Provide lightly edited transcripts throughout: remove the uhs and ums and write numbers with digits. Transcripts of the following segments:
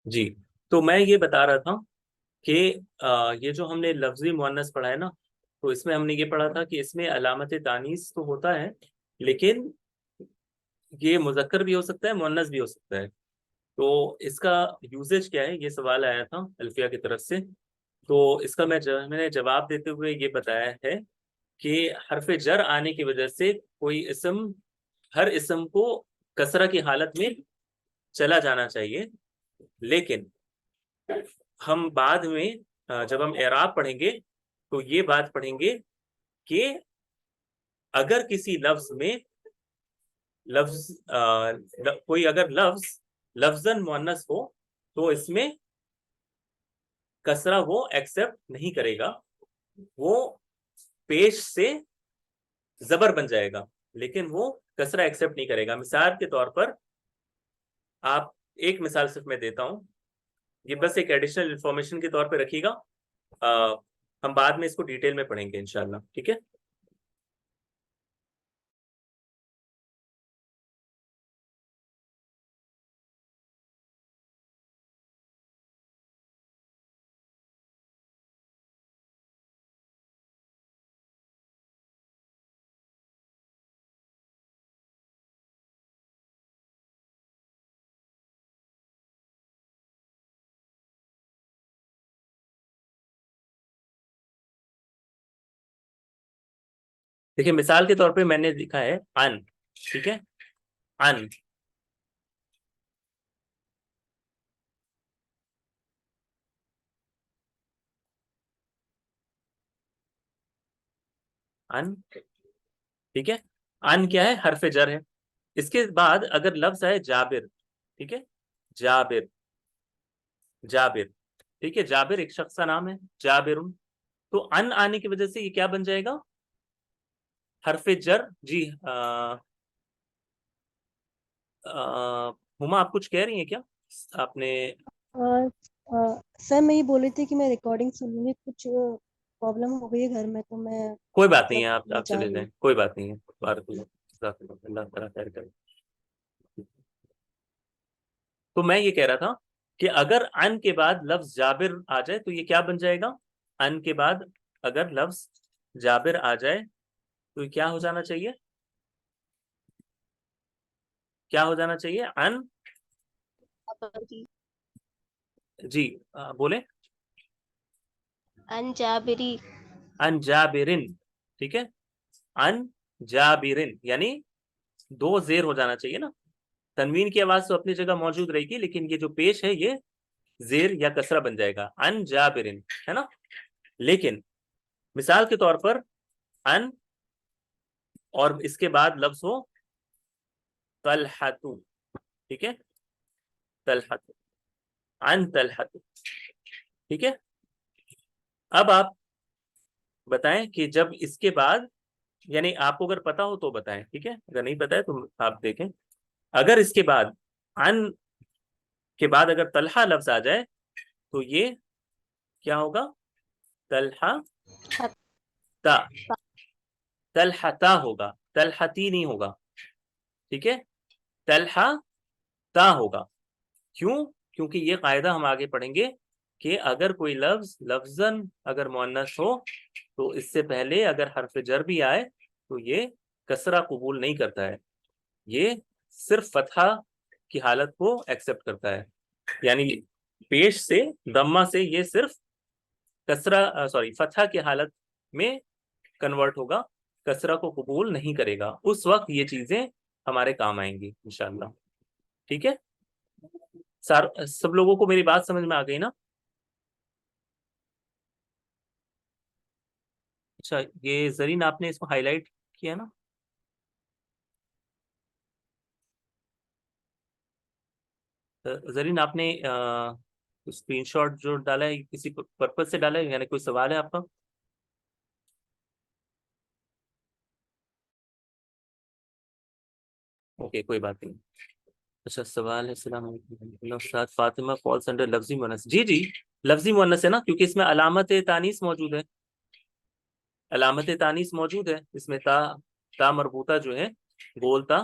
جی، تو میں یہ بتا رہا تھا کہ یہ جو ہم نے لفظی مؤنث پڑھا ہے نا، تو اس میں ہم نے یہ پڑھا تھا کہ اس میں علامت تانیث تو ہوتا ہے، لیکن یہ مذکر بھی ہو سکتا ہے، مؤنث بھی ہو سکتا ہے۔ تو اس کا یوزیج کیا ہے، یہ سوال آیا تھا الفیہ کی طرف سے۔ تو اس کا میں نے جواب دیتے ہوئے یہ بتایا ہے کہ حرف جر آنے کی وجہ سے کوئی اسم، ہر اسم کو کسرہ کی حالت میں چلا جانا چاہیے، لیکن ہم بعد میں جب ہم اعراب پڑھیں گے تو یہ بات پڑھیں گے کہ اگر کسی لفظ میں کوئی اگر لفظ لفظاً مؤنث ہو تو اس میں کسرہ وہ ایکسپٹ نہیں کرے گا، وہ پیش سے زبر بن جائے گا، لیکن وہ کسرہ ایکسپٹ نہیں کرے گا۔ مثال کے طور پر آپ ایک مثال صرف میں دیتا ہوں، یہ بس ایک ایڈیشنل انفارمیشن کے طور پہ رکھیے گا، ہم بعد میں اس کو ڈیٹیل میں پڑھیں گے انشاءاللہ، ٹھیک ہے؟ دیکھیں مثال کے طور پہ میں نے لکھا ہے ان، ٹھیک ہے؟ ان، ان، ٹھیک ہے؟ ان کیا ہے؟ حرف جر ہے۔ اس کے بعد اگر لفظ ہے جابر، ٹھیک ہے؟ جابر، جابر، ٹھیک ہے؟ جابر ایک شخص کا نام ہے، جابر، تو ان آنے کی وجہ سے یہ کیا بن جائے گا؟ حرف جر۔ جی ہما آپ کچھ کہہ رہی ہیں کیا؟ آپ نے سر میں یہ بول رہی تھی کہ میں ریکارڈنگ سن لوں گی، کچھ پرابلم ہو گئی ہے گھر میں، تو میں کوئی بات نہیں مطلب ہے، میں آپ چاہ چلے رہی ہوں۔ جائیں، کوئی بات نہیں ہے، بارک اللہ، جزاک اللہ، اللہ تعالیٰ خیر کرے۔ تو میں یہ کہہ رہا تھا کہ اگر ان کے بعد لفظ جابر آ جائے تو یہ کیا بن جائے گا؟ ان کے بعد اگر لفظ جابر آ جائے تو یہ کیا ہو جانا چاہیے؟ کیا ہو جانا چاہیے؟ ان، جی بولیں، ان جابری، ان جابرن، ٹھیک ہے؟ ان جابرن یعنی دو زیر ہو جانا چاہیے نا، تنوین کی آواز تو اپنی جگہ موجود رہے گی، لیکن یہ جو پیش ہے یہ زیر یا کسرہ بن جائے گا، ان جابرن، ہے نا؟ لیکن مثال کے طور پر ان اور اس کے بعد لفظ ہو طلحۃ، ٹھیک ہے؟ طلحۃ، ان طلحۃ، ٹھیک ہے؟ اب آپ بتائیں کہ جب اس کے بعد، یعنی آپ کو اگر پتا ہو تو بتائیں، ٹھیک ہے؟ اگر نہیں پتا ہے تو آپ دیکھیں، اگر اس کے بعد ان کے بعد اگر طلحہ لفظ آ جائے تو یہ کیا ہوگا؟ طلحہ تا، طلحہ تا ہوگا، طلحتی نہیں ہوگا، ٹھیک ہے؟ طلحہ تا ہوگا۔ کیوں؟ کیونکہ یہ قاعدہ ہم آگے پڑھیں گے کہ اگر کوئی لفظ لفظاً اگر مؤنث ہو تو اس سے پہلے اگر حرف جر بھی آئے تو یہ کسرہ قبول نہیں کرتا ہے، یہ صرف فتحہ کی حالت کو ایکسپٹ کرتا ہے، یعنی پیش سے ضمہ سے یہ صرف کسرہ فتحہ کی حالت میں کنورٹ ہوگا، کسرہ کو قبول نہیں کرے گا، اس وقت یہ چیزیں ہمارے کام آئیں گی انشاءاللہ، ٹھیک ہے؟ سب لوگوں کو میری بات سمجھ میں آ گئی نا؟ اچھا، یہ زرین آپ نے اس کو ہائی لائٹ کیا نا؟ زرین آپ نے اسکرین شاٹ جو ڈالا ہے کسی پرپز سے ڈالا ہے، یعنی کوئی سوال ہے آپ کا؟ اوکے، کوئی بات نہیں، अच्छा सवाल है, अस्सलाम वालेकुम उस्ताद, फातिमा फॉल्स अंडर लफ्जी मुअन्नस? जी जी, लफ्जी मुअन्नस है ना, क्योंकि इसमें अलामत तानीस मौजूद है, अलामत तानीस मौजूद है इसमें, ता मरबूता जो है, गोल ता,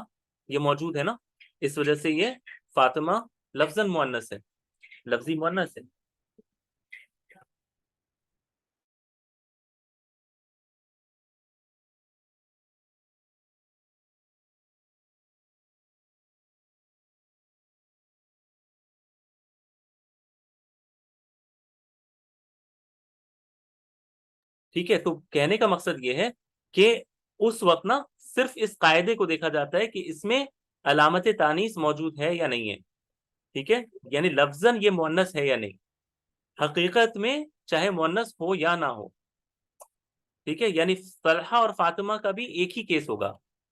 ये मौजूद है ना, इस वजह से ये फातिमा लफ्जन मुअन्नस है, लफ्जी मुअन्नस है। ठीक है, तो कहने का मकसद ये है कि उस वक्त ना सिर्फ इस कायदे को देखा जाता है कि इसमें अलामत तानीस मौजूद है या नहीं है। ठीक है, यानी लफ्जन ये मुअन्नस है या नहीं, हकीकत में चाहे मुअन्नस हो या ना हो। ठीक है, यानी तलहा और फातिमा का भी एक ही केस होगा।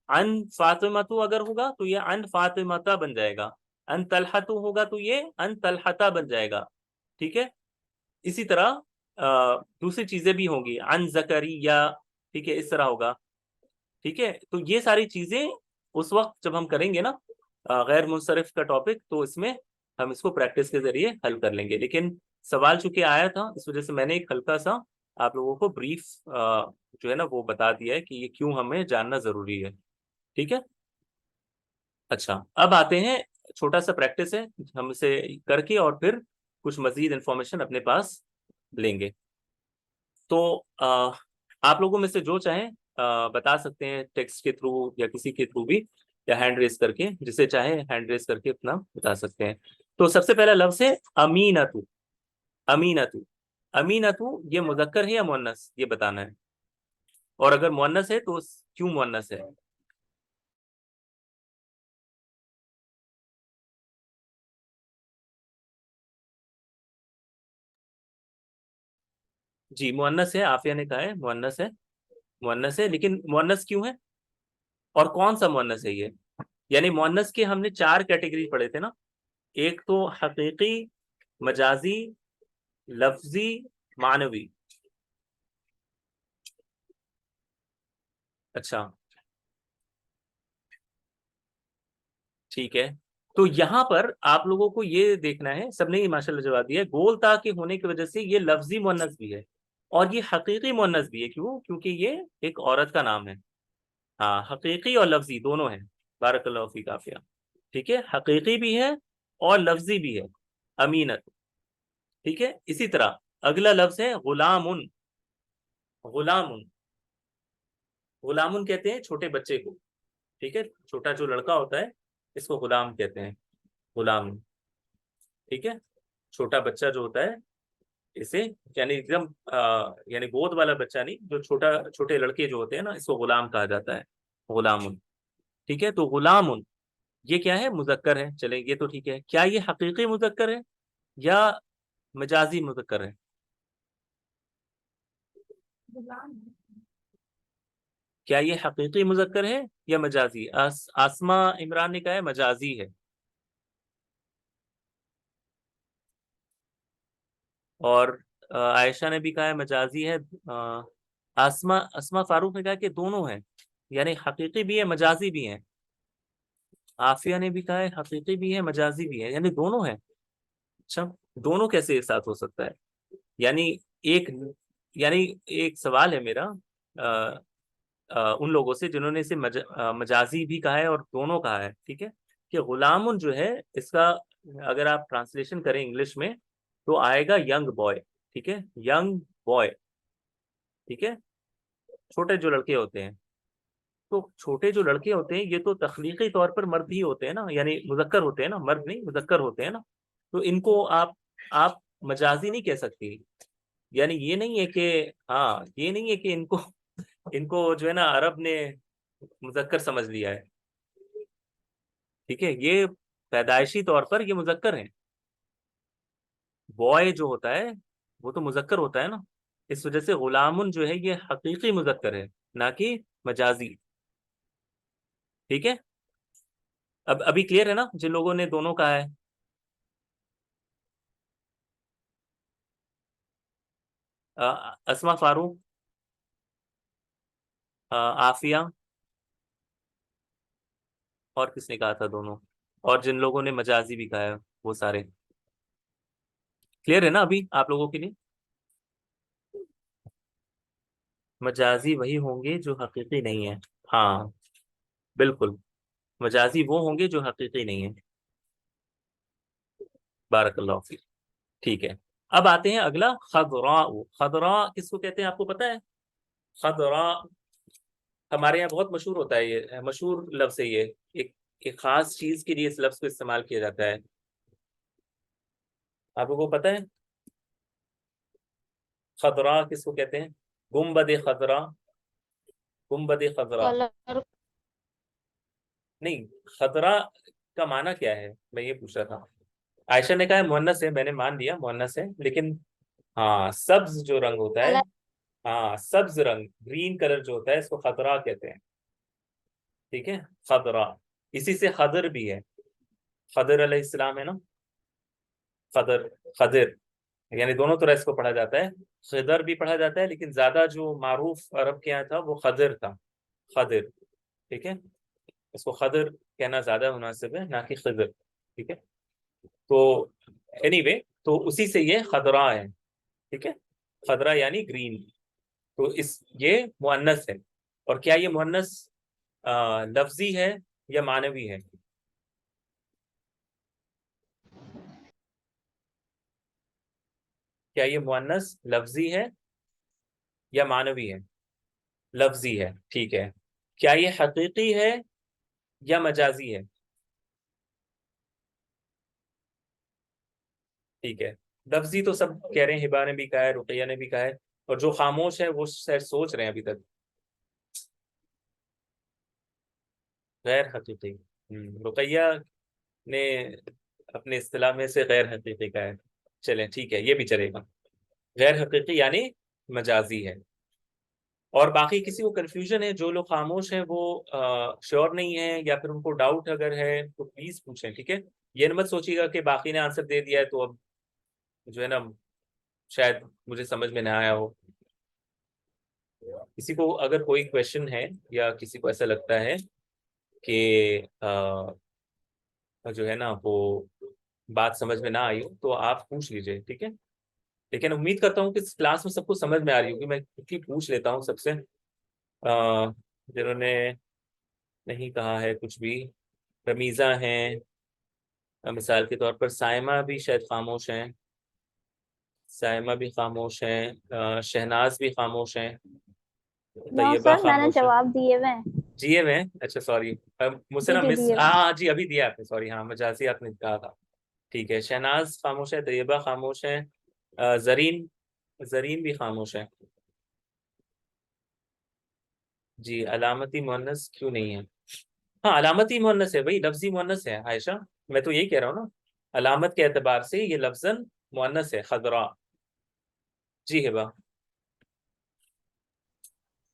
अन फातिमतु अगर होगा तो ये अन फातिमता बन जाएगा, अन तलहतु होगा तो ये अन तलहता बन जाएगा। ठीक है, इसी तरह दूसरी चीजें भी होंगी, अन जकरिया, ठीक है, इस तरह होगा। ठीक है, तो ये सारी चीजें उस वक्त जब हम करेंगे ना गैर मुनसरिफ का टॉपिक, तो इसमें हम इसको प्रैक्टिस के जरिए हल कर लेंगे। लेकिन सवाल चूंकि आया था, इस वजह से मैंने एक हल्का सा आप लोगों को ब्रीफ जो है ना वो बता दिया है कि ये क्यों हमें जानना जरूरी है। ठीक है, अच्छा अब आते हैं, छोटा सा प्रैक्टिस है, हम इसे करके और फिर कुछ मजीद इंफॉर्मेशन अपने पास लेंगे। तो आप लोगों में से जो चाहें बता सकते हैं, टेक्स्ट के थ्रू या किसी के थ्रू भी, या हैंड रेस करके, जिसे चाहे हैंड रेस करके अपना बता सकते हैं। तो सबसे पहला लफ्ज है अमीनतु। अमीनतु, अमीनतु ये मुजक्कर है या मुअन्नस, ये बताना है, और अगर मुअन्नस है तो क्यों मुअन्नस है। जी मुअन्नस है, आफिया ने कहा है मुअन्नस है, मुअन्नस है, लेकिन मुअन्नस क्यों है और कौन सा मुअन्नस है ये। यानी मुअन्नस के हमने चार कैटेगरी पढ़े थे ना, एक तो हकीकी, मजाजी, लफ्जी, मानवी। अच्छा ठीक है, तो यहाँ पर आप लोगों को ये देखना है, सबने ही माशाल्लाह जवाब दिया है, गोल ता के होने की वजह से ये लफ्जी मुअन्नस भी है और ये हकीकी मुअन्नस भी है। क्यों? क्योंकि ये एक औरत का नाम है। हाँ, हकीकी और लफ्जी दोनों है। बारकल्लाहु फीक आफिया। ठीक है, हकीकी भी है और लफ्जी भी है, अमीनत। ठीक है, इसी तरह अगला लफ्ज है गुलामुन। गुलामुन, गुलामुन कहते हैं छोटे बच्चे को। ठीक है, छोटा जो लड़का होता है इसको गुलाम कहते हैं, गुलाम। ठीक है, छोटा बच्चा जो होता है इसे, यानी एकदम यानी गोद वाला बच्चा नहीं, जो छोटा, छोटे लड़के जो होते हैं ना, इसको गुलाम कहा जाता है, गुलामुन। ठीक है, तो गुलामुन ये क्या है, मुजक्कर है। चले ये तो ठीक है, क्या ये हकीकी मुजक्कर है या मजाजी मुजक्कर है। क्या ये हकीकी मुजक्कर है या मजाजी। आसमा इमरान ने कहा है मजाजी है, और आयशा ने भी कहा है मजाजी है। आसमा असमा फारूक ने कहा कि दोनों हैं, यानी हकीकी भी है मजाजी भी है। आफिया ने भी कहा है हकीकी भी है मजाजी भी है, यानी दोनों है। अच्छा, दोनों कैसे एक साथ हो सकता है। यानी एक, यानी एक सवाल है मेरा उन लोगों से जिन्होंने इसे मजाजी भी कहा है और दोनों कहा है। ठीक है, कि गुलामुन जो है इसका अगर आप ट्रांसलेशन करें इंग्लिश में तो आएगा यंग बॉय। ठीक है, यंग बॉय। ठीक है, छोटे जो लड़के होते हैं, तो छोटे जो लड़के होते हैं ये तो तख्लीकी तौर पर मर्द ही होते हैं ना, यानी मुजक्कर होते हैं ना, मर्द नहीं मुजक्कर होते हैं ना। तो इनको आप मजाजी नहीं कह सकती। यानी ये नहीं है कि, हाँ ये नहीं है कि इनको इनको जो है ना अरब ने मुजक्कर समझ लिया है। ठीक है, ये पैदाइशी तौर पर ये मुजक्कर हैं। बॉय जो होता है वो तो मुजक्कर होता है ना, इस वजह से गुलामुन जो है ये हकीकी मुजक्कर है, ना कि मजाजी। ठीक है, अब अभी क्लियर है ना जिन लोगों ने दोनों कहा है। असमा फारूक, आफिया, और किसने कहा था दोनों। اور जिन लोगों ने मजाजी भी कहा है वो सारे क्लियर है ना अभी आप लोगों के लिए? मजाजी वही होंगे जो हकीकी नहीं है। हाँ बिल्कुल, मजाजी वो होंगे जो हकीकी नहीं है। बारकल्लाह फीक। ठीक है, अब आते हैं अगला, खदरा। खदरा किसको कहते हैं आपको पता है? खदरा हमारे यहाँ बहुत मशहूर होता है, ये मशहूर लफ्ज है ये। एक एक खास चीज के लिए इस लफ्ज को इस्तेमाल किया जाता है। आप लोगों को पता है खदरा किसको कहते हैं? गुम्बद खदरा, गुम्बद खदरा। कलर। नहीं, खदरा का माना क्या है, मैं ये पूछ रहा था। आयशा ने कहा है मुअन्नस है, मैंने मान लिया मुअन्नस है, लेकिन हाँ सब्ज जो रंग होता है, कलर। हाँ सब्ज रंग, ग्रीन कलर जो होता है इसको खदरा कहते हैं। ठीक है, खदरा। इसी से खदर भी है, खदर अलैहिस्सलाम है ना, खदर, खदर, यानी दोनों तरह इसको पढ़ा जाता है। खदर भी पढ़ा जाता है, लेकिन ज्यादा जो मारूफ अरब के यहाँ था वो खदर था, खदर। ठीक है, इसको खदर कहना ज्यादा मुनासिब है, ना कि खदर। ठीक है, तो एनीवे तो उसी से ये खदरा है। ठीक है, खदरा यानी ग्रीन। तो इस ये मुअन्नस है। और क्या ये मुअन्नस लफ्जी है या मानवी है? क्या ये मुअन्नस लफ्जी है या मानवी है? लफ्जी है, ठीक है। क्या ये हकीकी है या मजाजी है? ठीक है, लफ्जी तो सब कह रहे हैं, हिबा ने भी कहा है, रुकैया ने भी कहा है, और जो खामोश है वो शायद सोच रहे हैं अभी तक गैर हकीकी। रुकैया ने अपने इस्तिलाह में से गैर हकीकी का है। चलें ठीक है, ये भी चलेगा, गैर हकीकी यानी मजाजी है। और बाकी किसी को कंफ्यूजन है, जो लोग खामोश हैं वो श्योर नहीं है या फिर उनको डाउट अगर है तो प्लीज पूछें। ठीक है, ये मत सोचिएगा कि बाकी ने आंसर दे दिया है तो अब जो है ना शायद मुझे समझ में ना आया हो। किसी को अगर कोई क्वेश्चन है या किसी को ऐसा लगता है कि जो है ना वो बात समझ में ना आई हो तो आप पूछ लीजिए। ठीक है, लेकिन उम्मीद करता हूँ कि इस क्लास में सबको समझ में आ रही होगी। मैं क्योंकि पूछ लेता हूँ सबसे जिन्होंने नहीं कहा है कुछ भी। रमीज़ा हैं, मिसाल के तौर पर साइमा भी शायद खामोश हैं, साइमा भी खामोश हैं, शहनाज भी खामोश हैं, नो तैयबा सर, मैंने खामोश है। जवाब दिए हुए हैं। जिए में, अच्छा सॉरी, मुझसे जी ना जी, मिस, दिए हुए हैं। हाँ जी अभी दिया आपने, सॉरी, हाँ मजाजी आपने कहा था। ठीक है, शहनाज खामोश है, तैयबा खामोश है, जरीन, जरीन भी खामोश है। जी अलामती मुअन्नस क्यों नहीं है? हाँ अलामती मुअन्नस है भाई, लफ्जी मुअन्नस है आयशा, मैं तो यही कह रहा हूँ ना, अलामत के एतबार से ये लफ्जन मुअन्नस है, खदरा। जी हिबा।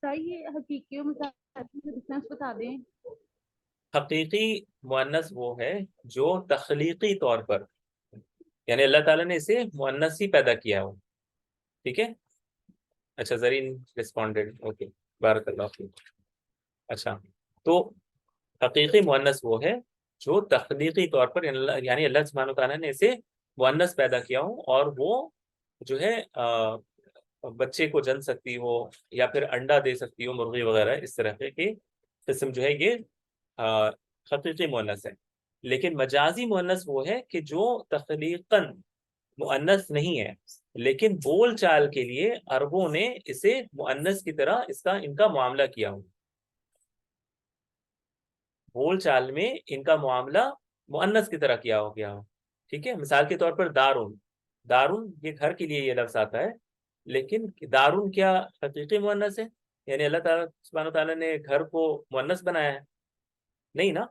सर ये हकीकी और मजाजी में डिफरेंस बता दें। हकीकी मुअन्नस वो है जो तख्लीकी तौर पर, यानी अल्लाह ताला ने इसे मुअन्नस ही पैदा किया हो। ठीक है, अच्छा जरीन रिस्पॉन्डेड, ओके, बारकल्लाह फीक। अच्छा, तो हकीकी मुअन्नस वो है जो तख्लीकी तौर पर यानी अल्लाह सुब्हानहू तआला ने इसे मुअन्नस पैदा किया हो, और वो जो है बच्चे को जन सकती हो या फिर अंडा दे सकती हो, मुर्गी वगैरह इस तरह के किस्म जो है ये अ, हकीकी मुअन्नस है। लेकिन मजाजी मुअन्नस वो है कि जो तख्लीकन मुअन्नस नहीं है, लेकिन बोल चाल के लिए अरबों ने इसे मुअन्नस की तरह इसका इनका मामला किया हो। बोल चाल में इनका मामला मुअन्नस की तरह किया हो गया हो। ठीक है, मिसाल के तौर पर दारुन, दारुन ये घर के लिए ये लफ्ज आता है, लेकिन दारुन क्या हकीकी मुअन्नस है? यानी अल्लाह ताला सुब्हानहू तआला ने घर को मुअन्नस बनाया है? नहीं ना,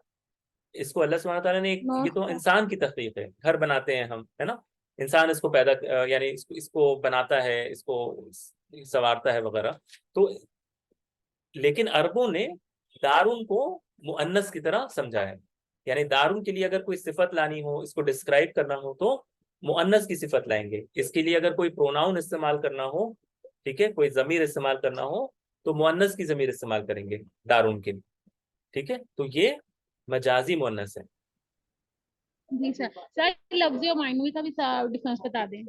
इसको अल्लाह सुब्हानहू तआला ने नो ये तो सर। इंसान की तख्लीक है, घर बनाते हैं हम, है ना, इंसान इसको पैदा यानी इसको बनाता है, इसको संवारता है वगैरह। तो लेकिन अरबों ने दारुन को मुअन्नस की तरह समझा है। यानी दारुन के लिए अगर कोई सिफत लानी हो, इसको डिस्क्राइब करना हो तो मुअन्नस की सिफत लाएंगे। इसके लिए अगर कोई प्रोनाउन इस्तेमाल करना हो, ठीक है, कोई जमीर इस्तेमाल करना हो तो मुअन्नस की जमीर इस्तेमाल करेंगे दारुन के लिए। ठीक है, तो ये मजाजी मुअन्नस है। جی سر. سر لفظی اور معنوی کا بھی ڈفرینس بتا دیں.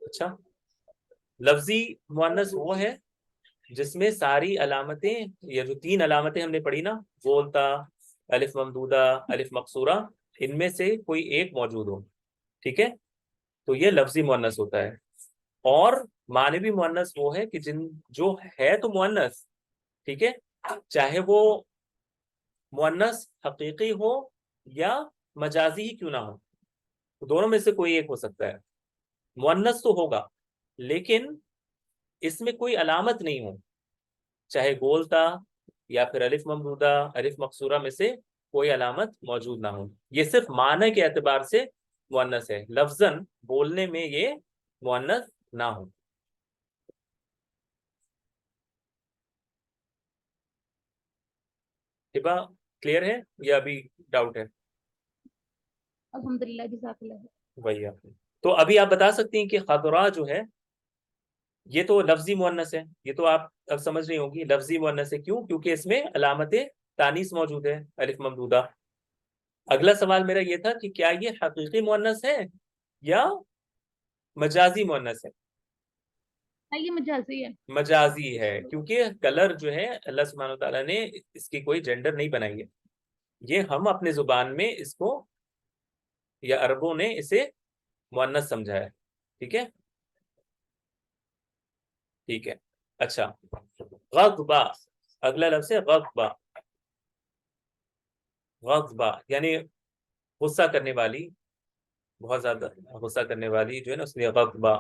اچھا، لفظی مؤنث وہ ہے جس میں ساری علامتیں، یہ جو 3 علامتیں ہم نے پڑھی نا، بولتا، الف ممدودہ، الف مقصورہ، ان میں سے کوئی ایک موجود ہو، ٹھیک ہے، تو یہ لفظی مؤنث ہوتا ہے. اور معنوی مؤنث وہ ہے کہ جو ہے تو مؤنث، ٹھیک ہے، چاہے وہ مؤنث حقیقی ہو یا مجازی ہی کیوں نہ ہو، دونوں میں سے کوئی ایک ہو سکتا ہے. مؤنث تو ہوگا لیکن اس میں کوئی علامت نہیں ہو، چاہے گولتا یا پھر الف ممدودہ، الف مقصورہ میں سے کوئی علامت موجود نہ ہو. یہ صرف معنی کے اعتبار سے مؤنث ہے، لفظاً بولنے میں یہ مؤنث نہ ہو. ہبا کلیئر ہے یا ابھی ڈاؤٹ ہے؟ الحمدللہ جزاک اللہ. وہی آپ نے. تو ابھی آپ بتا سکتی ہیں کہ خضرا جو ہے یہ تو لفظی مؤنث ہے، یہ تو آپ اب سمجھ رہی ہوں گی لفظی مؤنث ہے. کیوں؟ کیونکہ اس میں علامت تانیث موجود ہے، الف ممدودہ. اگلا سوال میرا یہ تھا کہ کیا یہ حقیقی مؤنث ہے یا مجازی مؤنث ہے؟ یہ مجازی ہے. مجازی ہے، کیونکہ کلر جو ہے اللہ سبحانہ وتعالیٰ نے اس کی کوئی جینڈر نہیں بنائی ہے، یہ ہم اپنے زبان میں اس کو، یا عربوں نے اسے مؤنث سمجھا ہے. ٹھیک ہے، ٹھیک ہے. اچھا، غضبہ، اگلا لفظ ہے غضبہ. غضبہ یعنی غصہ کرنے والی، بہت زیادہ غصہ کرنے والی جو ہے نا، اس لیے غضبہ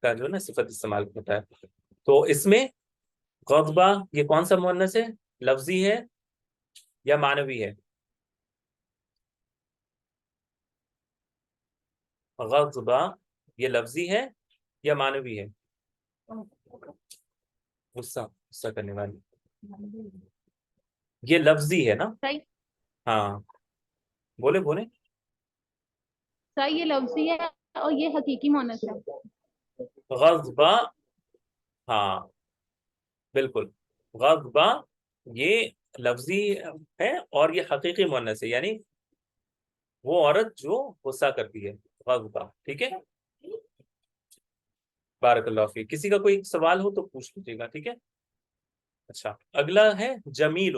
کا جو ہے نا صفت استعمال ہوتا ہے. تو اس میں غضبہ یہ کون سا مؤنث ہے؟ لفظی ہے یا معنوی ہے؟ غضبہ یہ لفظی ہے یا معنوی ہے؟ غصہ کرنے والی یہ لفظی ہے نا؟ صحیح. ہاں بولے بولے. سر یہ لفظی ہے اور یہ حقیقی مؤنث ہے. غضبہ، ہاں بالکل، غضبہ یہ لفظی ہے اور یہ حقیقی مؤنث ہے، یعنی وہ عورت جو غصہ کرتی ہے، غضبہ. ٹھیک ہے، بارک اللہ فیک. کسی کا کوئی سوال ہو تو پوچھ لیجیے گا. ٹھیک ہے. اچھا، اگلا ہے جمیل.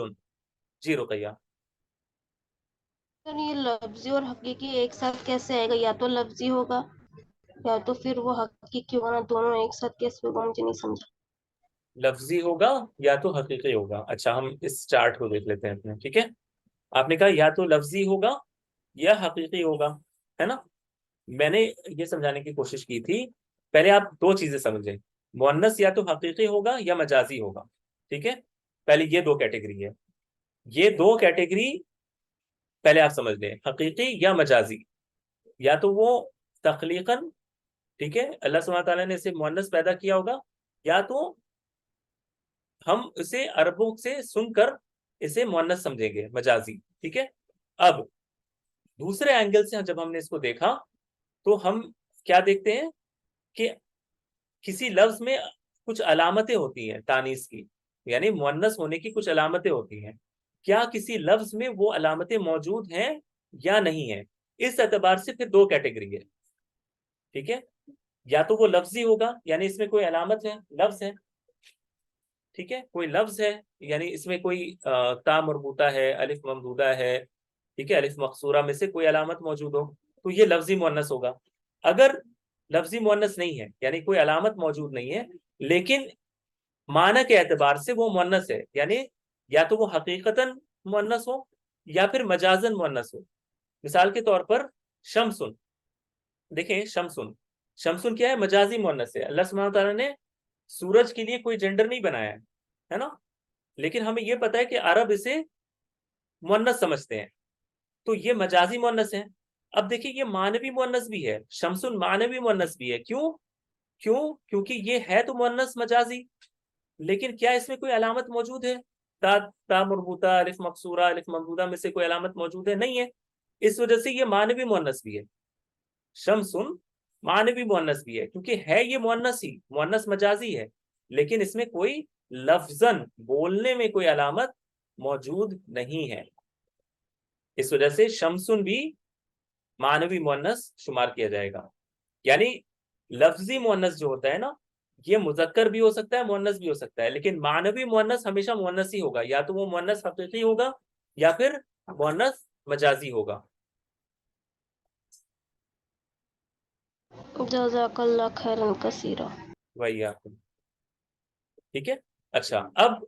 جی رقیہ. سر یہ لفظی اور حقیقی ایک ساتھ کیسے آئے گا؟ یا تو لفظی ہوگا یا تو پھر وہ حقیقی ہوگا نا، دونوں ایک ساتھ کیسے ہوگا مجھے نہیں سمجھا. لفظی ہوگا یا تو حقیقی ہوگا. اچھا ہم اس چارٹ کو دیکھ لیتے ہیں اپنے. ٹھیک ہے، آپ نے کہا یا تو لفظی ہوگا یا حقیقی ہوگا، ہے نا. میں نے یہ سمجھانے کی کوشش کی تھی، پہلے آپ 2 چیزیں سمجھیں، مؤنث یا تو حقیقی ہوگا یا مجازی ہوگا. ٹھیک ہے، پہلے یہ 2 کیٹیگری ہے، یہ 2 کیٹیگری پہلے آپ سمجھ لیں، حقیقی یا مجازی. یا تو وہ تخلیقاً، ٹھیک ہے، اللہ سبحانہ تعالیٰ نے اسے مؤنث پیدا کیا ہوگا، یا تو ہم اسے عربوں سے سن کر اسے مؤنث سمجھیں گے، مجازی. ٹھیک ہے. اب دوسرے اینگل سے جب ہم نے اس کو دیکھا تو ہم کیا دیکھتے ہیں کہ کسی لفظ میں کچھ علامتیں ہوتی ہیں تانیث کی، یعنی مؤنث ہونے کی کچھ علامتیں ہوتی ہیں. کیا کسی لفظ میں وہ علامتیں موجود ہیں یا نہیں ہیں؟ اس اعتبار سے پھر 2 کیٹیگری ہے. ٹھیک ہے، یا تو وہ لفظی ہوگا یعنی اس میں کوئی علامت ہے، لفظ ہے. ٹھیک ہے، کوئی لفظ ہے یعنی اس میں کوئی تا مربوطہ ہے، الف ممدودہ ہے، ٹھیک ہے، الف مقصورہ میں سے کوئی علامت موجود ہو تو یہ لفظی مؤنث ہوگا. اگر لفظی مؤنث نہیں ہے یعنی کوئی علامت موجود نہیں ہے لیکن معنی کے اعتبار سے وہ مؤنث ہے، یعنی یا تو وہ حقیقتاً مؤنث ہو یا پھر مجازاً مؤنث ہو. مثال کے طور پر شمسن، دیکھیں شمسن، شمسن کیا ہے؟ مجازی مؤنث ہے. اللہ سبحانہ تعالیٰ نے سورج کے لیے کوئی جینڈر نہیں بنایا ہے نا، لیکن ہمیں یہ پتا ہے کہ عرب اسے مؤنث سمجھتے ہیں، تو یہ مجازی مؤنث ہے. اب دیکھیں یہ معنوی مؤنث بھی ہے، شمسن معنوی مؤنث بھی ہے. کیونکہ یہ ہے تو مؤنث مجازی، لیکن کیا اس میں کوئی علامت موجود ہے؟ تا مربوطہ، الف مقصورہ، الف ممدودہ میں سے کوئی علامت موجود ہے؟ نہیں ہے. اس وجہ سے یہ معنوی مؤنث بھی ہے. شمسن معنوی مؤنث بھی ہے کیونکہ ہے یہ مؤنث ہی، مؤنث مجازی ہے، لیکن اس میں کوئی لفظاً بولنے میں کوئی علامت موجود نہیں ہے. اس وجہ سے شمسن بھی मानवी मुअन्नस शुमार किया जाएगा। यानी लफ्जी मुअन्नस जो होता है ना, ये मुजक्कर भी हो सकता है, मुअन्नस भी हो सकता है, लेकिन मानवी मुअन्नस हमेशा मुअन्नस ही होगा, या तो वो मुअन्नस हकीकी होगा या फिर मुअन्नस मजाजी होगा। जज़ाकल्लाह खैरन कसीरा। वही आपको, ठीक है। अच्छा, अब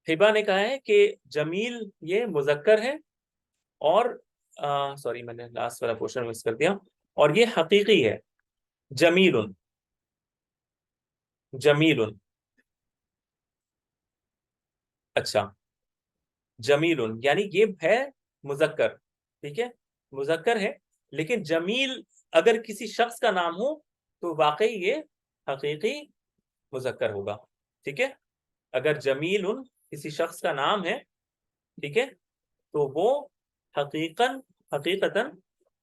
हिबा ने कहा है कि जमील ये मुजक्कर है, और सॉरी मैंने लास्ट वाला क्वेश्चन मिस कर दिया, और ये हकीकी है, जमीलुन, जमीलुन। अच्छा, जमीलुन यानी ये है मुजक्कर, ठीक है, मुजक्कर है, लेकिन जमील अगर किसी शख्स का नाम हो तो वाकई ये हकीकी मुजक्कर होगा, ठीक है। अगर जमीलुन किसी शख्स का नाम है, ठीक है, तो वो हकीकतन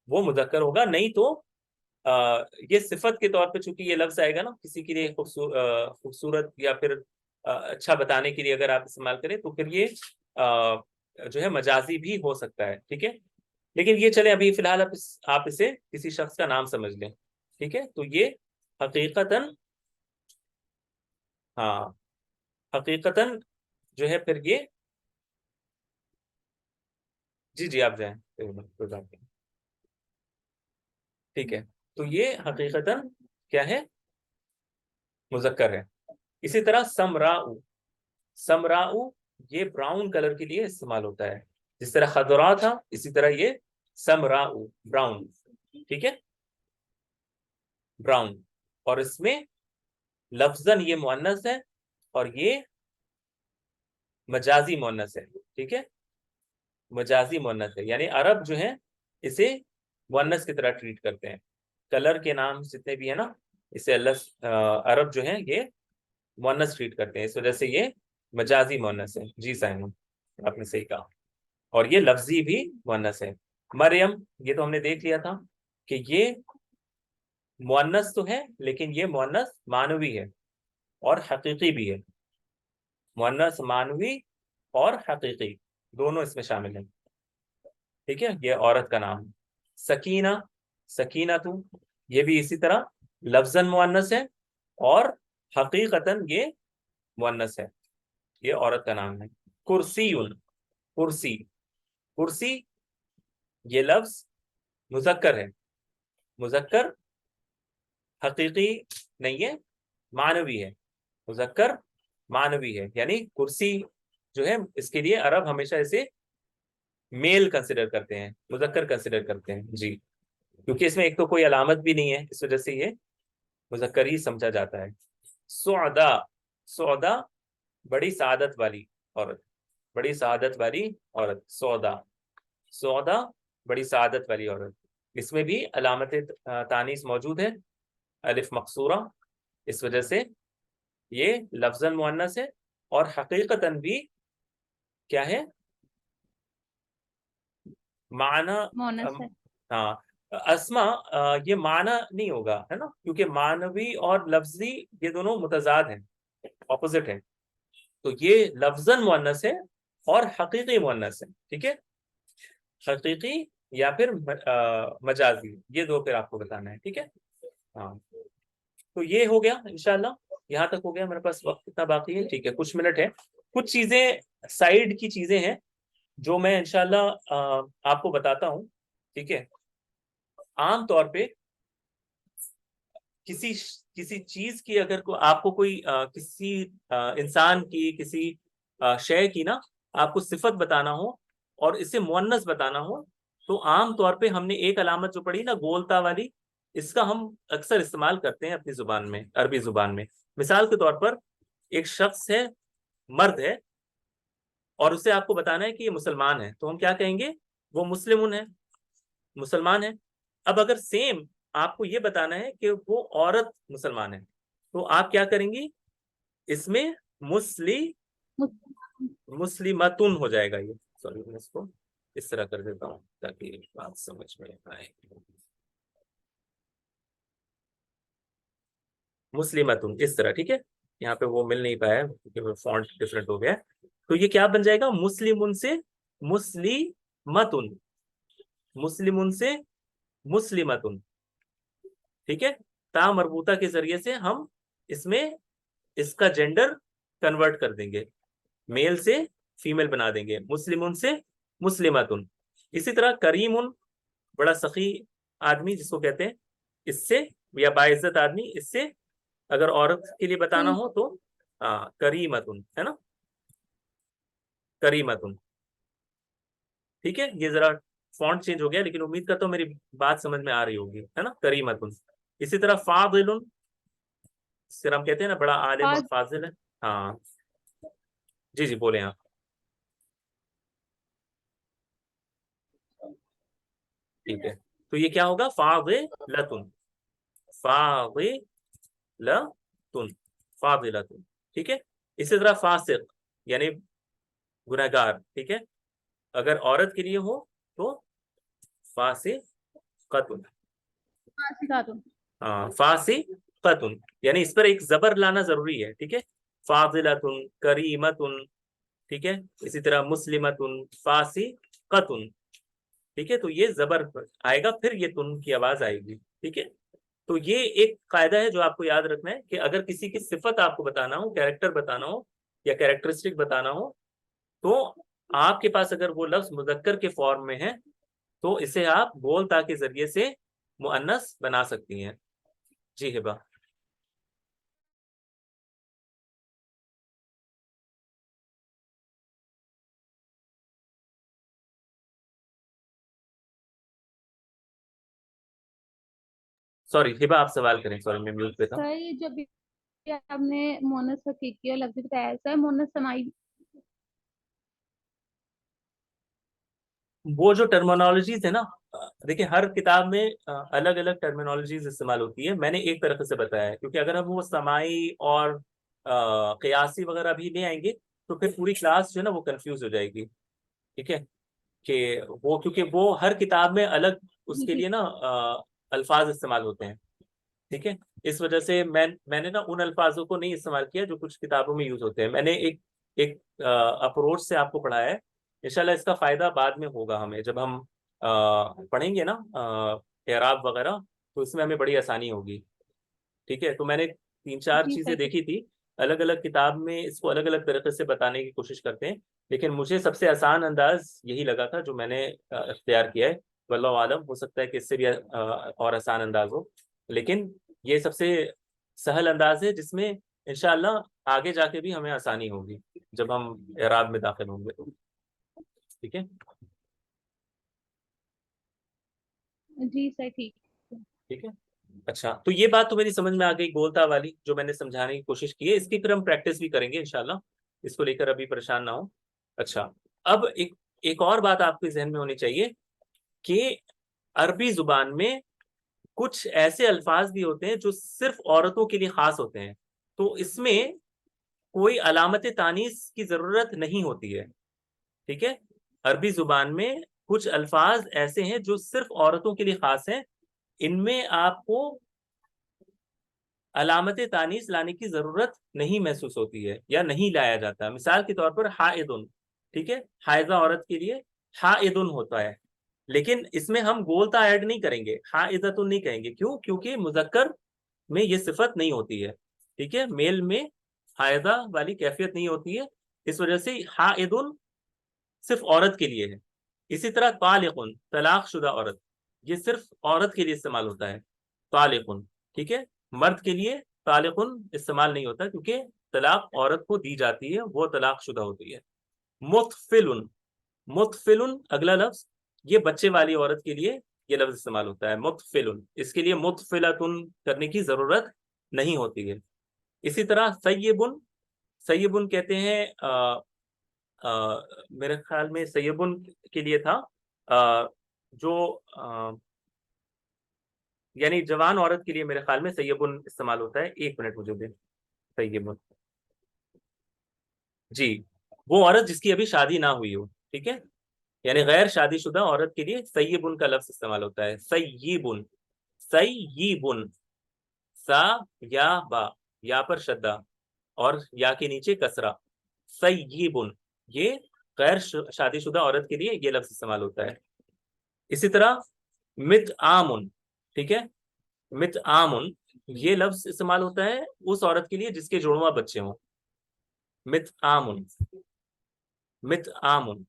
वो मुजक्कर होगा, नहीं तो ये सिफत के तौर पे चूंकि ये लफ्ज आएगा ना किसी के लिए खूबसूरत या फिर अच्छा बताने के लिए अगर आप इस्तेमाल करें तो फिर ये जो है मजाजी भी हो सकता है, ठीक है। लेकिन ये चले अभी फिलहाल आप इसे किसी शख्स का नाम समझ लें, ठीक है। तो ये हकीकतन, हाँ, हकीकतन जो है फिर ये, जी जी आप जाएं, कोई बात नहीं, ठीक है। तो ये हकीकतन क्या है, मुजक्कर है। इसी तरह समराउ, समराउ ये ब्राउन कलर के लिए इस्तेमाल होता है, जिस तरह खदरा था इसी तरह ये समराउ, ब्राउन, ठीक है, ब्राउन। और इसमें लफ्जन ये मुअन्नस है और ये मजाजी मुअन्नस है, ठीक है, मजाजी मुअन्नस है, यानी अरब जो है इसे मुअन्नस की तरह ट्रीट करते हैं। कलर के नाम जितने भी है ना, इसे अरब जो है ये मुअन्नस ट्रीट करते हैं, इस वजह से ये मजाजी मुअन्नस है। जी साइमन, आपने सही कहा। और ये लफ्जी भी मुअन्नस है। मरियम ये तो हमने देख लिया था कि ये मुअन्नस तो है, लेकिन ये मुअन्नस मानवी है और हकीकी भी है, मुअन्नस मानवी और हकीकी दोनों इसमें शामिल हैं, ठीक है। ये औरत का नाम है। सकीना, सकीना तू, ये भी इसी तरह लफ्जन मुअन्नस है और हकीकतन ये मुअन्नस है, ये औरत का नाम है। कुर्सीयुन, कुर्सी, कुर्सी ये लफ्ज मुजक्कर है, मुजक्कर हकीकी नहीं है, मानवी है, मुजक्कर मानवी है, यानी कुर्सी जो है इसके लिए अरब हमेशा इसे मेल कंसिडर करते हैं, मुजक्कर कंसिडर करते हैं, जी, क्योंकि इसमें एक तो कोई अलामत भी नहीं है, इस वजह से ये मुजक्कर ही समझा जाता है। सौदा, सौदा बड़ी सादत वाली औरत, बड़ी सादत वाली औरत, सौदा, सौदा बड़ी सादत वाली औरत, इसमें भी अलामत तानीस मौजूद है, अलिफ मकसूरा, इस वजह से ये लफ्जन मुअन्नस है और हकीकतन भी क्या है, माना, मोनस है। हाँ, अस्मा ये माना नहीं होगा, है ना, क्योंकि मानवी और लफ्जी ये दोनों मुतजाद हैं, ऑपोजिट है। तो ये लफ्जन मुअन्नस है और हकीकी मुअन्नस है, ठीक है, हकीकी या फिर मजाजी, ये दो फिर आपको बताना है, ठीक है। हाँ, तो ये हो गया इंशाल्लाह, यहाँ तक हो गया। मेरे पास वक्त कितना बाकी है, ठीक है, कुछ मिनट है। कुछ चीजें साइड की चीजें हैं जो मैं इंशाल्लाह आपको बताता हूँ, ठीक है। आम तौर पे किसी किसी चीज की अगर आपको कोई किसी इंसान की, किसी शय की ना आपको सिफत बताना हो और इसे मुअन्नस बताना हो, तो आम तौर पे हमने एक अलामत जो पढ़ी ना गोलता वाली, इसका हम अक्सर इस्तेमाल करते हैं अपनी जुबान में, अरबी जुबान में। मिसाल के तौर पर एक शख्स है, मर्द है, और उसे आपको बताना है कि ये मुसलमान है, तो हम क्या कहेंगे, वो मुस्लिमुन है, मुसलमान है। अब अगर सेम आपको ये बताना है कि वो औरत मुसलमान है, तो आप क्या करेंगी, इसमें मुस्लिमतुन हो जाएगा ये, सॉरी मैं इसको इस तरह कर देता हूँ ताकि बात समझ में आए। मुस्लिमतुन इस तरह, ठीक है, यहाँ पे वो मिल नहीं पाया क्योंकि फॉन्ट डिफरेंट हो गया है। तो ये क्या बन जाएगा, मुस्लिमुन से मुस्लिमतुन, मुस्लिमुन से मुस्लिमतुन, ठीक है। ता मरबूता के जरिए से हम इसमें इसका जेंडर कन्वर्ट कर देंगे, मेल से फीमेल बना देंगे, मुस्लिमुन से मुस्लिमतुन। इसी तरह करीमुन, बड़ा सखी आदमी जिसको कहते हैं, इससे, या बाइज्जत आदमी, इससे अगर औरत के लिए बताना हो तो करीमतुन, है ना, करीमतुन, ठीक है। ये जरा फॉन्ट चेंज हो गया, लेकिन उम्मीद करता हूँ मेरी बात समझ में आ रही होगी, है ना, करीमतुन। इसी तरह फादिलुन, सिर हम कहते हैं ना बड़ा आलिम और फाजिल है। हाँ जी जी बोले आप। ठीक है, तो ये क्या होगा, फादिलतुन, फादिलतुन, फादिलतुन, ठीक है। इसी तरह फासिक यानी गुनहगार, ठीक है, अगर औरत के लिए हो तो फासिकतुन, फासिकातुन। हाँ फासिकतुन, यानी इस पर एक जबर लाना जरूरी है, ठीक है। फाजिलतुन, करीमतुन, ठीक है। इसी तरह मुस्लिमतुन, फासिकतुन, ठीक है। तो ये जबर आएगा, फिर ये तुन की आवाज आएगी, ठीक है। तो ये एक कायदा है जो आपको याद रखना है कि अगर किसी की सिफत आपको बताना हो, कैरेक्टर बताना हो या कैरेक्टरिस्टिक बताना हो, तो आपके पास अगर वो लफ्ज मुजक्कर के फॉर्म में है तो इसे आप बोल ता के जरिए से मुअन्नस बना सकती हैं। जी हिबा। सॉरी हिबा, आप सवाल करें, सॉरी मैं म्यूट पे था। सर ये जब भी आपने मोनस हकीकी और लफ्जी बताया, सर मोनस समाई वो जो टर्मिनोलॉजीज है ना, देखिए हर किताब में अलग अलग टर्मिनोलॉजीज इस्तेमाल होती है। मैंने एक तरीके से बताया है, क्योंकि अगर हम वो समाई और कयासी वगैरह भी ले आएंगे तो फिर पूरी क्लास जो है ना वो कंफ्यूज हो जाएगी, ठीक है। कि वो, क्योंकि वो हर किताब में अलग जी उसके ठीक। लिए ना अल्फाज इस्तेमाल होते हैं, ठीक है। इस वजह से मैंने ना उन अल्फाजों को नहीं इस्तेमाल किया जो कुछ किताबों में यूज होते हैं। मैंने एक एक अप्रोच से आपको पढ़ाया है। इंशाल्लाह इसका फायदा बाद में होगा हमें, जब हम पढ़ेंगे ना एराब वगैरह, तो इसमें हमें बड़ी आसानी होगी, ठीक है। तो मैंने तीन चार जी चीजें सर ठीक। देखी थी, अलग अलग किताब में इसको अलग अलग तरीके से बताने की कोशिश करते हैं, लेकिन मुझे सबसे आसान अंदाज यही लगा था जो मैंने इख्तियार किया है। वल्लाहु आलम, हो सकता है कि इससे भी और आसान अंदाज हो, लेकिन ये सबसे सहल अंदाज है जिसमें इंशाअल्लाह आगे जाके भी हमें आसानी होगी जब हम एराब में दाखिल होंगे तो, ठीक है। जी सर ठीक। ठीक है, अच्छा, तो ये बात तो मेरी समझ में आ गई, गोलता वाली जो मैंने समझाने की कोशिश की है, इसकी फिर हम प्रैक्टिस भी करेंगे इंशाल्लाह, इसको लेकर अभी परेशान ना हो। अच्छा, अब एक एक और बात आपके जहन में होनी चाहिए कि अरबी जुबान में कुछ ऐसे अल्फाज भी होते हैं जो सिर्फ औरतों के लिए खास होते हैं, तो इसमें कोई अलामत तानीस की जरूरत नहीं होती है, ठीक है। अरबी जुबान में कुछ अल्फाज ऐसे हैं जो सिर्फ औरतों के लिए खास हैं, इनमें आपको अलामत तानीस लाने की जरूरत नहीं महसूस होती है या नहीं लाया जाता। मिसाल के तौर पर हाइदुन, ठीक है, हाइजा औरत के लिए हाइदुन होता है, लेकिन इसमें हम गोलता ऐड नहीं करेंगे, हाइदतुन नहीं कहेंगे। क्यों? क्योंकि मुजक्कर में ये सिफत नहीं होती है, ठीक है, मेल में हाइदा वाली कैफियत नहीं होती है, इस वजह से हाइदुन सिर्फ औरत के लिए है। इसी तरह तालिकुन, तलाक शुदा औरत, ये सिर्फ औरत के लिए इस्तेमाल होता है, तालिकुन, ठीक है। मर्द के लिए तालिकुन इस्तेमाल नहीं होता, क्योंकि तलाक औरत को दी जाती है, वो तलाक शुदा होती है। मुतफिलुन, मुतफिलुन अगला लफ्ज, ये बच्चे वाली औरत के लिए ये लफ्ज इस्तेमाल होता है, मुतफिलुन, इसके लिए मुतफिलतुन करने की जरूरत नहीं होती है। इसी तरह सय्यिबुन, सय्यिबुन कहते हैं मेरे ख्याल में सैयबुन के लिए था, जो यानी जवान औरत के लिए मेरे ख्याल में सैयबुन इस्तेमाल होता है। एक मिनट मुझे दे, सैयबुन, जी, वो औरत जिसकी अभी शादी ना हुई हो, ठीक है, यानी गैर शादीशुदा औरत के लिए सैयबुन का लफ्ज इस्तेमाल होता है, सैयबुन, सैयबुन, सा या बा, या पर शद्दा और या के नीचे कसरा, सैयबुन, ये गैर शादीशुदा औरत के लिए ये लफ्ज इस्तेमाल होता है। اسی طرح مت آمن، ٹھیک ہے، مت آمن یہ لفظ استعمال ہوتا ہے اس عورت کے لیے جس کے جڑواں بچے ہوں. مت آمن، مت آمن،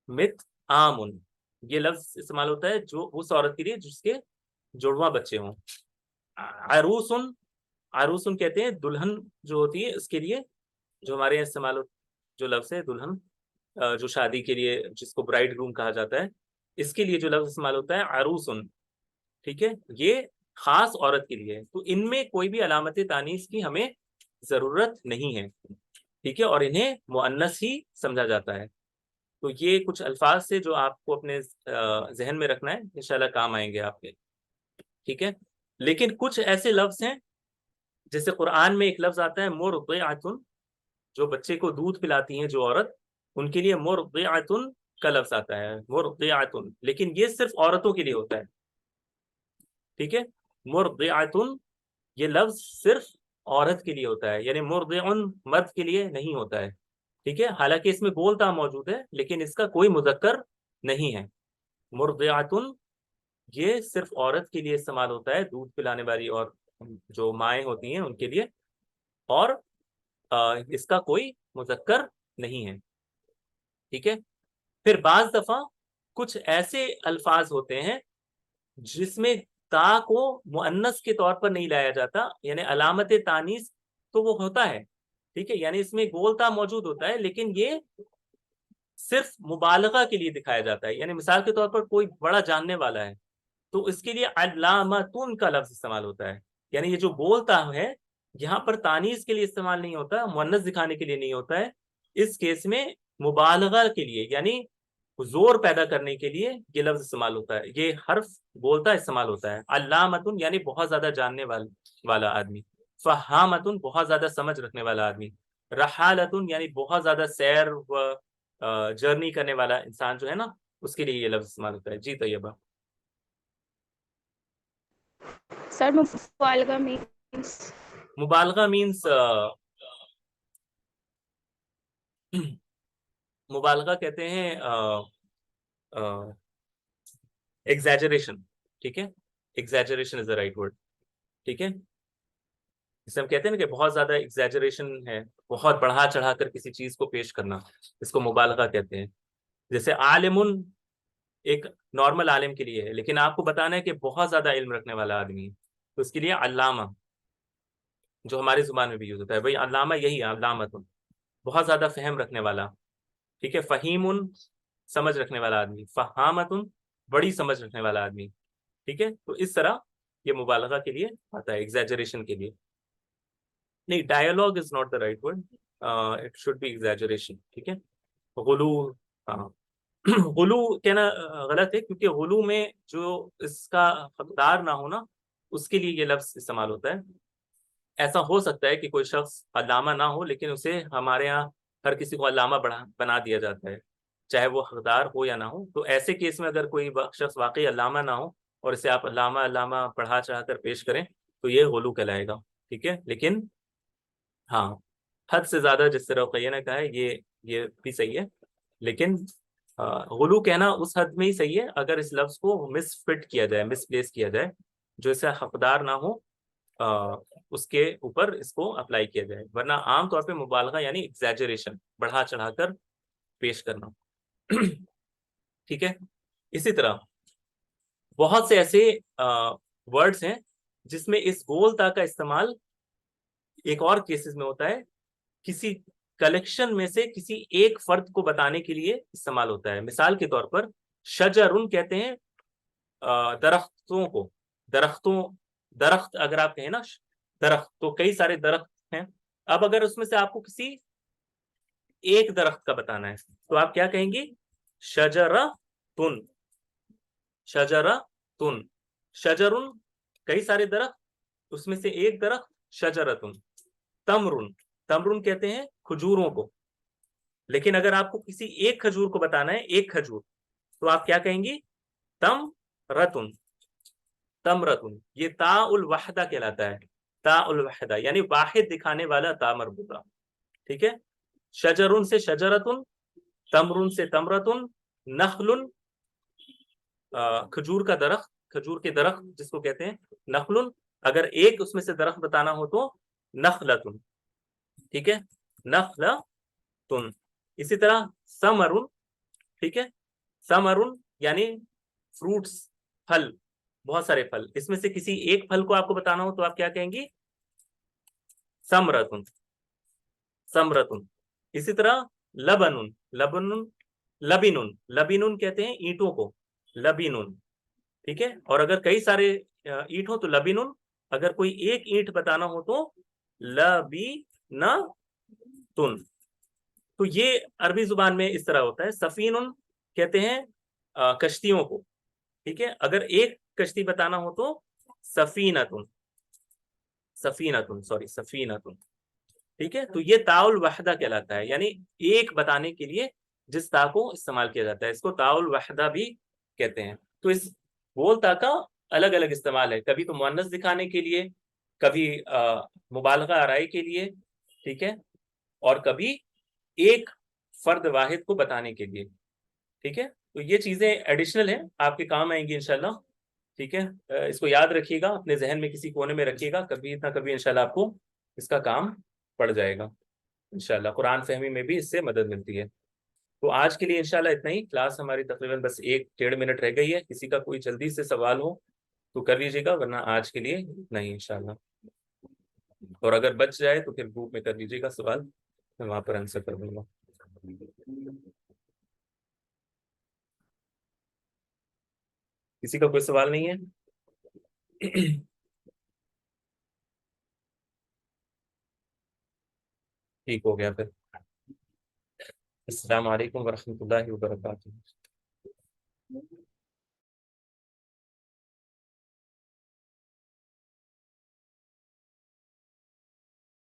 مت آمن یہ لفظ استعمال ہوتا ہے جو اس عورت کے لیے جس کے جڑواں بچے ہوں. عروسن، عروسن کہتے ہیں دلہن جو ہوتی ہے اس کے لیے، جو ہمارے یہاں استعمال جو لفظ ہے دلہن، جو شادی کے لیے جس کو برائڈ گروم کہا جاتا ہے، اس کے لیے جو لفظ استعمال ہوتا ہے عروسن، ٹھیک ہے، یہ خاص عورت کے لیے ہے. تو ان میں کوئی بھی علامت تانیث کی ہمیں ضرورت نہیں ہے، ٹھیک ہے، اور انہیں مؤنث ہی سمجھا جاتا ہے. تو یہ کچھ الفاظ سے جو آپ کو اپنے ذہن میں رکھنا ہے، انشاءاللہ کام آئیں گے آپ کے، ٹھیک ہے. لیکن کچھ ایسے لفظ ہیں جیسے قرآن میں ایک لفظ آتا ہے مرضعۃ، جو بچے کو دودھ پلاتی ہیں جو عورت، ان کے لیے مرضعۃ کا لفظ آتا ہے، مرضعۃ، لیکن یہ صرف عورتوں کے لیے ہوتا ہے، ٹھیک ہے. مرضعۃ یہ لفظ صرف عورت کے لیے ہوتا ہے، یعنی مرضع مرد کے لیے نہیں ہوتا ہے، ٹھیک ہے. حالانکہ اس میں بولتا موجود ہے لیکن اس کا کوئی مذکر نہیں ہے. مرضعۃ یہ صرف عورت کے لیے استعمال ہوتا ہے، دودھ پلانے والی اور جو مائیں ہوتی ہیں ان کے لیے، اور اس کا کوئی مذکر نہیں ہے، ٹھیک ہے. پھر بعض دفعہ کچھ ایسے الفاظ ہوتے ہیں جس میں تا کو مؤنث کے طور پر نہیں لایا جاتا، یعنی علامت تانیث تو وہ ہوتا ہے، ٹھیک ہے، یعنی اس میں گولتا موجود ہوتا ہے لیکن یہ صرف مبالغہ کے لیے دکھایا جاتا ہے. یعنی مثال کے طور پر کوئی بڑا جاننے والا ہے تو اس کے لیے علامتن کا لفظ استعمال ہوتا ہے، یعنی یہ جو بولتا ہے یہاں پر تانیث کے لیے استعمال نہیں ہوتا، مؤنث دکھانے کے لیے نہیں ہوتا ہے. اس کیس میں مبالغہ کے لیے یعنی زور پیدا کرنے کے لیے یہ لفظ استعمال ہوتا ہے، یہ حرف بولتا استعمال ہوتا ہے. علامتن یعنی بہت زیادہ جاننے والا آدمی، فہامتن بہت زیادہ سمجھ رکھنے والا آدمی، رحالتن یعنی بہت زیادہ سیر و جرنی کرنے والا انسان جو ہے نا، اس کے لیے یہ لفظ استعمال ہوتا ہے. جی طیبہ. سر مبالغہ مینس مبالغہ مینس مبالغہ کہتے ہیں ایگزیجریشن، ٹھیک ہے، ایگزیجریشن از دا رائٹ ورڈ، ٹھیک ہے. جسے ہم کہتے ہیں نا کہ بہت زیادہ ایگزیجریشن ہے، بہت بڑھا چڑھا کر کسی چیز کو پیش کرنا، اس کو مبالغہ کہتے ہیں. جیسے عالم ایک نارمل عالم کے لیے ہے، لیکن آپ کو بتانا ہے کہ بہت زیادہ علم رکھنے والا آدمی ہے تو اس کے لیے علامہ، جو ہماری زبان میں بھی یوز ہوتا ہے. بھائی علامہ یہی ہے، علامت بہت زیادہ فہم رکھنے والا، ٹھیک ہے. فہیم سمجھ رکھنے والا آدمی، فہامت بڑی سمجھ رکھنے والا آدمی، ٹھیک ہے. تو اس طرح یہ مبالغہ کے لیے آتا ہے، ایگزیجریشن کے لیے نہیں. Dialogue is not the right word, it should be exaggeration, ٹھیک ہے. غلو، ہاں غلو کہنا غلط ہے کیونکہ غلو میں جو اس کا حقدار نہ ہونا اس کے لیے یہ لفظ استعمال ہوتا ہے. ایسا ہو سکتا ہے کہ کوئی شخص علامہ نہ ہو لیکن اسے ہمارے ہاں ہر کسی کو علامہ بنا دیا جاتا ہے، چاہے وہ حقدار ہو یا نہ ہو. تو ایسے کیس میں اگر کوئی شخص واقعی علامہ نہ ہو اور اسے آپ علامہ علامہ پڑھا چڑھا کر پیش کریں تو یہ غلو کہلائے گا، ٹھیک ہے. لیکن ہاں حد سے زیادہ جس طرح رقیہ نے کہا ہے یہ بھی صحیح ہے، لیکن غلو کہنا اس حد میں ہی صحیح ہے اگر اس لفظ کو مس فٹ کیا جائے، مس پلیس کیا جائے، جو اسے حقدار نہ ہو اس کے اوپر اس کو اپلائی کیا جائے. ورنہ عام طور پہ مبالغہ یعنی ایگزیجریشن، بڑھا چڑھا کر پیش کرنا، ٹھیک ہے. اسی طرح بہت سے ایسے ورڈز ہیں جس میں اس گول تا کا استعمال ایک اور کیسز میں ہوتا ہے، کسی کلیکشن میں سے کسی ایک فرد کو بتانے کے لیے استعمال ہوتا ہے. مثال کے طور پر شجرن کہتے ہیں درختوں کو، درخت اگر آپ کہیں نا درخت تو کئی سارے درخت ہیں. اب اگر اس میں سے آپ کو کسی ایک درخت کا بتانا ہے تو آپ کیا کہیں گی؟ شجرتن، شجرتن. شجرن کئی سارے درخت، اس میں سے ایک درخت شجرتن. تمرن، تمرن کہتے ہیں کھجوروں کو، لیکن اگر آپ کو کسی ایک کھجور کو بتانا ہے، ایک کھجور، تو آپ کیا کہیں گی؟ تمرتن، تمرتن. یہ تا الوحدہ کہلاتا ہے، تا الوحدہ یعنی واحد دکھانے والا تا مربوطہ، ٹھیک ہے. شجرن سے شجرتن، تمرن سے تمرتن، نخل کھجور کا درخت، کھجور کے درخت جس کو کہتے ہیں نخل، اگر ایک اس میں سے درخت بتانا ہو تو نخلتن، ٹھیک ہے، نخلتن. اسی طرح ثمرن، ٹھیک ہے، ثمرن یعنی فروٹس، پھل، بہت سارے پھل، اس میں سے کسی ایک پھل کو آپ کو بتانا ہو تو آپ کیا کہیں گی؟ ثمرتن، ثمرتن. اسی طرح لبنن، لبنن، لبنن، لبنن کہتے ہیں اینٹوں کو، لبنن، ٹھیک ہے. اور اگر کئی سارے اینٹ ہو تو لبنن، اگر کوئی ایک اینٹ بتانا ہو تو لبنتن. تو یہ عربی زبان میں اس طرح ہوتا ہے. سفینن کہتے ہیں کشتیوں کو، ٹھیک ہے، اگر ایک کشتی بتانا ہو تو سفینتن، سفینتن، سوری سفینتن، ٹھیک ہے. تو یہ تاء الوحدہ کہلاتا ہے، یعنی ایک بتانے کے لیے جس تا کو استعمال کیا جاتا ہے، اس کو تاء الوحدہ بھی کہتے ہیں. تو اس گول تا کا الگ الگ استعمال ہے، کبھی تو مؤنث دکھانے کے لیے، کبھی مبالغہ آرائی کے لیے، ٹھیک ہے، اور کبھی ایک فرد واحد کو بتانے کے لیے، ٹھیک ہے. تو یہ چیزیں ایڈیشنل ہیں، آپ کے کام آئیں گی انشاءاللہ، ٹھیک ہے. اس کو یاد رکھیے گا، اپنے ذہن میں کسی کونے میں رکھیے گا، کبھی نہ کبھی انشاءاللہ آپ کو اس کا کام پڑ جائے گا انشاءاللہ. قرآن فہمی میں بھی اس سے مدد ملتی ہے. تو آج کے لیے انشاءاللہ اتنا ہی. کلاس ہماری تقریباً بس 1-1.5 منٹ رہ گئی ہے. کسی کا کوئی جلدی سے سوال ہو تو کر لیجیے گا، ورنہ آج کے لیے اتنا ہی انشاءاللہ. اور اگر بچ جائے تو پھر گروپ میں کر لیجیے گا سوال، میں وہاں پر آنسر کر دوں گا. کسی کا کوئی سوال نہیں ہے؟ ٹھیک ہو گیا پھر. السلام علیکم ورحمۃ اللہ وبرکاتہ.